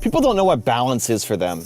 People don't know what balance is for them.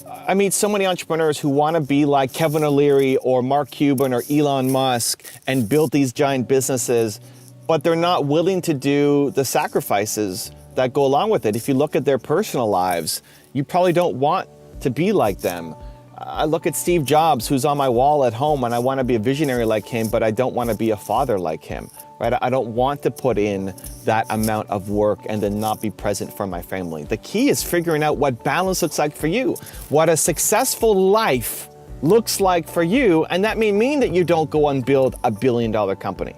I meet so many entrepreneurs who want to be like Kevin O'Leary or Mark Cuban or Elon Musk and build these giant businesses, but they're not willing to do the sacrifices that go along with it. If you look at their personal lives, you probably don't want to be like them. I look at Steve Jobs, who's on my wall at home, and I want to be a visionary like him, but I don't want to be a father like him, right? I don't want to put in that amount of work and then not be present for my family. The key is figuring out what balance looks like for you, what a successful life looks like for you, and that may mean that you don't go and build a billion-dollar company.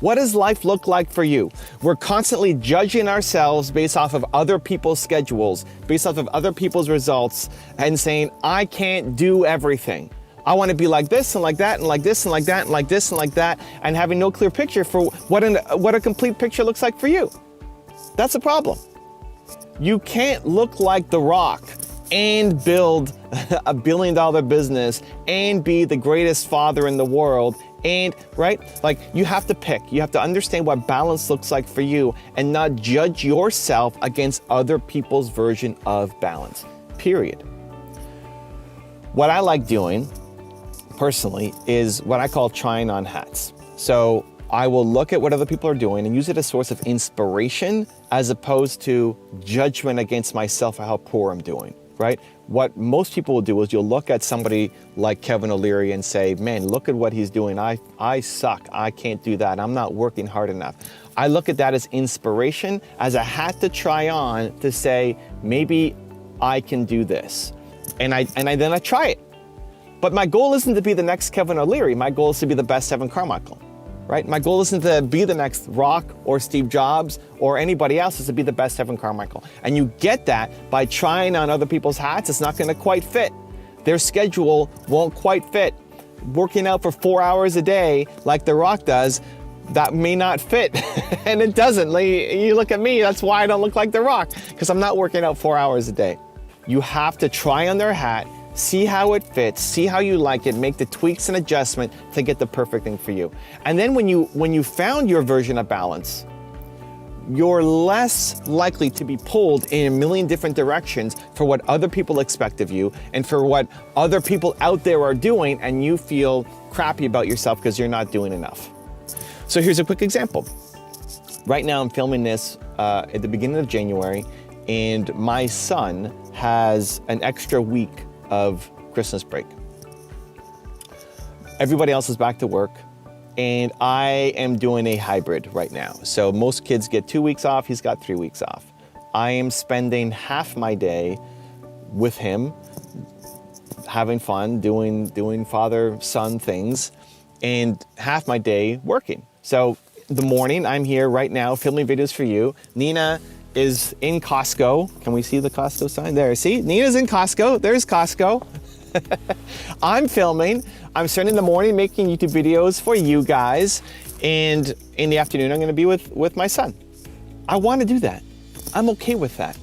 What does life look like for you? We're constantly judging ourselves based off of other people's schedules, based off of other people's results, and saying, I can't do everything. I want to be like this and like that and like this and like that and like this and like that, and having no clear picture for what a complete picture looks like for you. That's a problem. You can't look like The Rock and build a billion-dollar business and be the greatest father in the world. And right, like you have to pick, you have to understand what balance looks like for you and not judge yourself against other people's version of balance, period. What I like doing personally is what I call trying on hats. So I will look at what other people are doing and use it as a source of inspiration as opposed to judgment against myself for how poor I'm doing, right? What most people will do is you'll look at somebody like Kevin O'Leary and say, man, look at what he's doing. I suck. I can't do that. I'm not working hard enough. I look at that as inspiration, as a hat to try on to say, maybe I can do this. And then I try it. But my goal isn't to be the next Kevin O'Leary. My goal is to be the best Evan Carmichael. Right? My goal isn't to be the next Rock or Steve Jobs or anybody else, is to be the best Evan Carmichael. And you get that by trying on other people's hats. It's not going to quite fit. Their schedule won't quite fit. Working out for 4 hours a day like The Rock does, that may not fit. And it doesn't. Like, you look at me, that's why I don't look like The Rock, because I'm not working out 4 hours a day. You have to try on their hat, see how it fits, see how you like it, make the tweaks and adjustment to get the perfect thing for you. And then when you found your version of balance, you're less likely to be pulled in a million different directions for what other people expect of you and for what other people out there are doing, and you feel crappy about yourself because you're not doing enough. So here's a quick example. Right now I'm filming this at the beginning of January, and my son has an extra week of Christmas break. Everybody else is back to work, and I am doing a hybrid right now. So most kids get 2 weeks off, he's got 3 weeks off. I am spending half my day with him, having fun, doing father-son things, and half my day working. So the morning, I'm here right now filming videos for you. Nina is in Costco. Can we see the Costco sign? There, see? Nina's in Costco. There's Costco. I'm filming. I'm spending the morning making YouTube videos for you guys. And in the afternoon, I'm going to be with my son. I want to do that. I'm okay with that.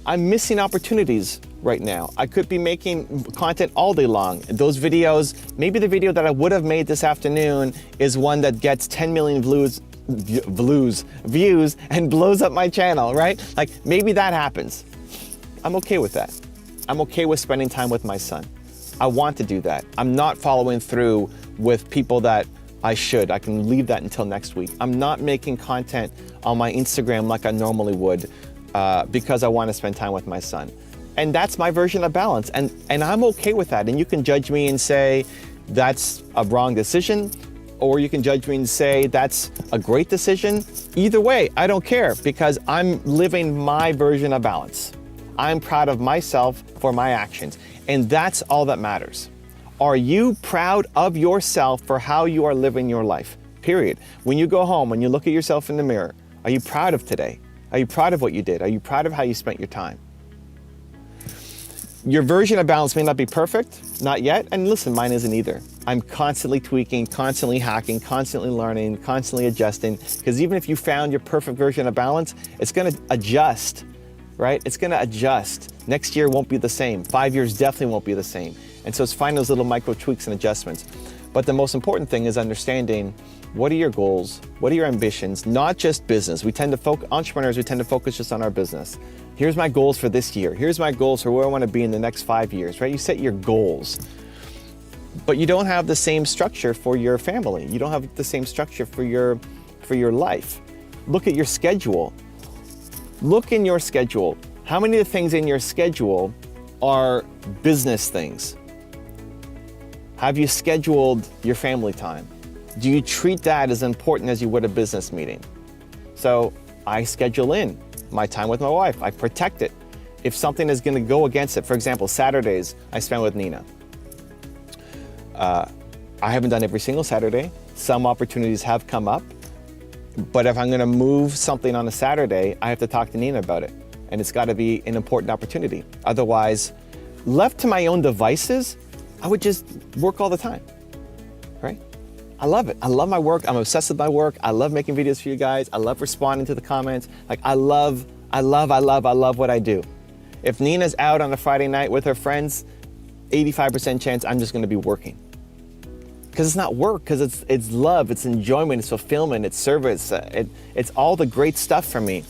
I'm missing opportunities right now. I could be making content all day long. Those videos, maybe the video that I would have made this afternoon is one that gets 10 million views and blows up my channel, right? Like maybe that happens. I'm okay with that. I'm okay with spending time with my son. I want to do that. I'm not following through with people that I should. I can leave that until next week. I'm not making content on my Instagram like I normally would because I want to spend time with my son. And that's my version of balance. And I'm okay with that. And you can judge me and say that's a wrong decision, or you can judge me and say that's a great decision. Either way, I don't care, because I'm living my version of balance. I'm proud of myself for my actions, and that's all that matters. Are you proud of yourself for how you are living your life? Period. When you go home, when you look at yourself in the mirror, are you proud of today? Are you proud of what you did? Are you proud of how you spent your time? Your version of balance may not be perfect, not yet, and listen, mine isn't either. I'm constantly tweaking, constantly hacking, constantly learning, constantly adjusting, because even if you found your perfect version of balance, it's going to adjust, right? It's going to adjust. Next year won't be the same. 5 years definitely won't be the same. And so it's finding those little micro tweaks and adjustments. But the most important thing is understanding What are your goals? What are your ambitions? Not just business. Entrepreneurs, we tend to focus just on our business. Here's my goals for this year. Here's my goals for where I want to be in the next 5 years, right? You set your goals, but you don't have the same structure for your family. You don't have the same structure for your life. Look at your schedule. Look in your schedule. How many of the things in your schedule are business things? Have you scheduled your family time? Do you treat that as important as you would a business meeting? So I schedule in my time with my wife. I protect it. If something is going to go against it, for example, Saturdays I spend with Nina. I haven't done every single Saturday. Some opportunities have come up. But if I'm going to move something on a Saturday, I have to talk to Nina about it. And it's got to be an important opportunity. Otherwise, left to my own devices, I would just work all the time, right? I love it. I love my work. I'm obsessed with my work. I love making videos for you guys. I love responding to the comments. Like I love what I do. If Nina's out on a Friday night with her friends, 85% chance I'm just going to be working. Because it's not work, because it's love, it's enjoyment, it's fulfillment, it's service, it's all the great stuff for me.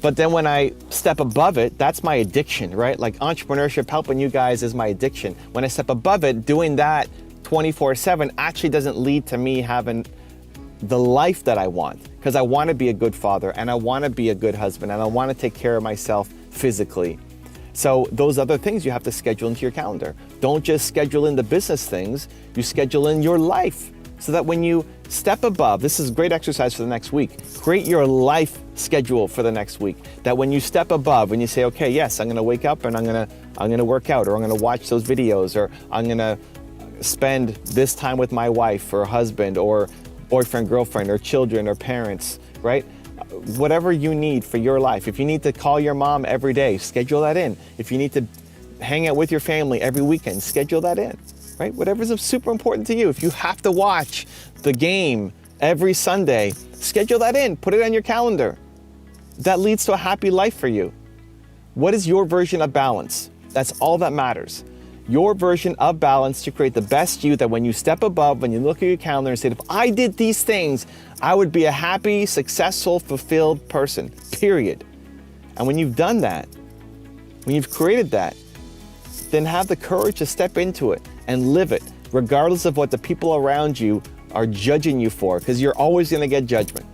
But then when I step above it, that's my addiction, right? Like entrepreneurship, helping you guys is my addiction. When I step above it, doing that 24/7 actually doesn't lead to me having the life that I want. Because I want to be a good father, and I want to be a good husband, and I want to take care of myself physically. So those other things you have to schedule into your calendar. Don't just schedule in the business things, you schedule in your life. So that when you step above, this is a great exercise for the next week. Create your life schedule for the next week. That when you step above and you say, okay, yes, I'm gonna wake up and I'm gonna work out, or I'm gonna watch those videos, or I'm gonna spend this time with my wife or husband or boyfriend, girlfriend, or children or parents, right? Whatever you need for your life. If you need to call your mom every day, schedule that in. If you need to hang out with your family every weekend, schedule that in, right? Whatever's super important to you. If you have to watch the game every Sunday, schedule that in, put it on your calendar. That leads to a happy life for you. What is your version of balance? That's all that matters. Your version of balance to create the best you, that when you step above, when you look at your calendar and say, if I did these things, I would be a happy, successful, fulfilled person, period. And when you've done that, when you've created that, then have the courage to step into it and live it, regardless of what the people around you are judging you for, because you're always going to get judgment.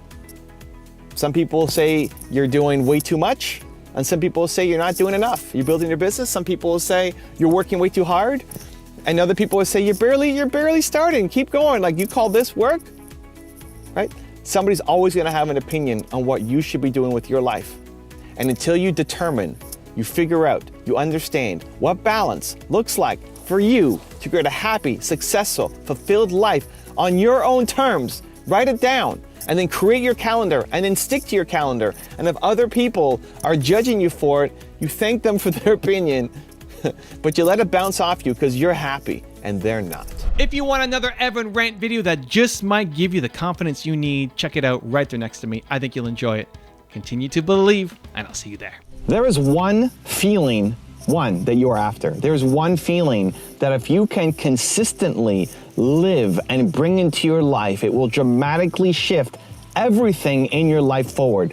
Some people say you're doing way too much, and some people say you're not doing enough. You're building your business. Some people will say you're working way too hard, and other people will say you're barely starting. Keep going. Like, you call this work, right? Somebody's always going to have an opinion on what you should be doing with your life. And until you determine, you figure out, you understand what balance looks like for you to create a happy, successful, fulfilled life on your own terms, write it down. And then create your calendar, and then stick to your calendar. And if other people are judging you for it, you thank them for their opinion, but you let it bounce off you because you're happy and they're not. If you want another Evan rant video that just might give you the confidence you need, check it out right there next to me. I think you'll enjoy it. Continue to believe, and I'll see you there. There is one feeling, that you're after. There's one feeling that if you can consistently live and bring into your life, it will dramatically shift everything in your life forward.